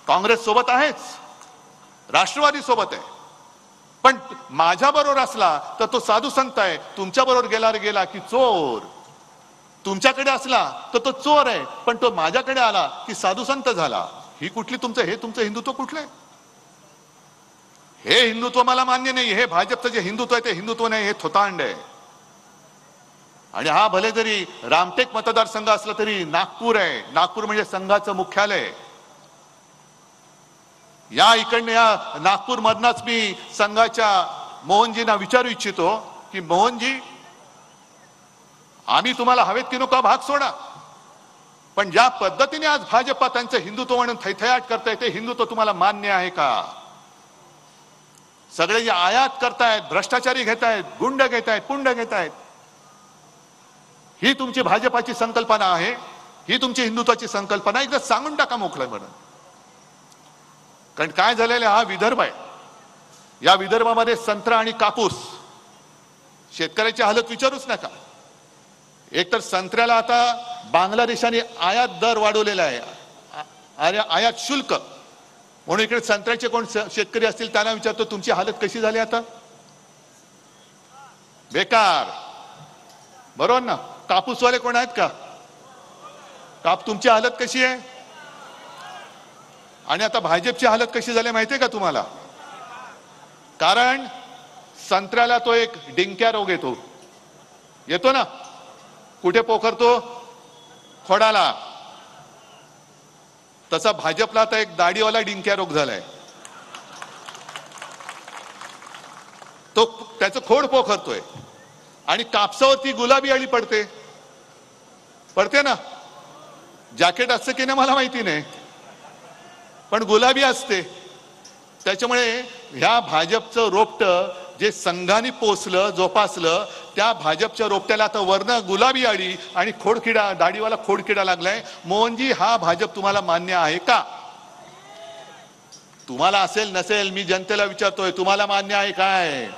काँग्रेस सोबत आहेच, राष्ट्रवादी सोबत आहे, पण माझ्या बरोबर असला तर तो साधू संत आहे, तुमच्या बरोबर गेला की चोर, तुमच्याकडे असला तर तो चोर आहे, पण तो माझ्याकडे आला की साधू संत झाला. ही कुठली तुमचं हिंदुत्व कुठलं आहे? हे हिंदुत्व मला मान्य नाही. हे भाजपचं जे हिंदुत्व आहे ते हिंदुत्व नाही, हे थोतांड आहे. आणि हा भले जरी रामटेक मतदारसंघ असला तरी नागपूर आहे. नागपूर म्हणजे संघाचं मुख्यालय. या इकडनं या नागपूर मधनाच मी संघाच्या मोहनजींना विचारू इच्छितो की मोहनजी, आम्ही तुम्हाला हवेत की नको भाग सोडा, पण ज्या पद्धतीने आज भाजपा त्यांचं हिंदुत्व म्हणून थैथयाट करताय ते हिंदुत्व तुम्हाला मान्य आहे का? सगळे जे आयात करतायत, भ्रष्टाचारी घेतायत, गुंड घेतायत, पुंड घेतायत, ही तुमची भाजपाची संकल्पना आहे? ही तुमची हिंदुत्वाची संकल्पना? एकदा सांगून टाका मोकळं म्हणून. कारण काय झालेलं, हा विदर्भ आहे. या विदर्भामध्ये संत्रा आणि कापूस, शेतकऱ्याची हालत विचारूच नका. एकतर संत्र्याला आता बांगलादेशाने आयात दर वाढवलेला आहे, आयात शुल्क. म्हणून इकडे संत्र्याचे कोण शेतकरी असतील त्यांना विचारतो, तुमची हालत कशी झाली आता? बेकार, बरोबर ना? कापूसवाले कोण आहेत का? तुमची हालत कशी आहे? आणि आता भाजपची हालत कशी झाली माहितीये का तुम्हाला? कारण संत्र्याला तो एक डिंक्या रोग येतो ना. कुठे पोखरतो? खोडाला. तसा भाजपला आता एक दाढीवाला डिंक्या रोग झालाय. तो त्याचं खोड पोखरतोय. आणि कापसावरती गुलाबी अळी पडते ना. जॅकेट असतं की नाही मला माहिती नाही, पण गुलाबी असते. त्याच्यामुळे ह्या भाजपचं रोपटं जे संघाने पोसलं, जोपासलं, त्या भाजपच्या रोपट्याला आता वरनं गुलाबी अळी आणि खोडकिडा, दाढीवाला खोडकिडा लागलाय. मोहनजी, हा भाजप तुम्हाला मान्य आहे का? तुम्हाला असेल नसेल, मी जनतेला विचारतोय, तुम्हाला मान्य आहे काय?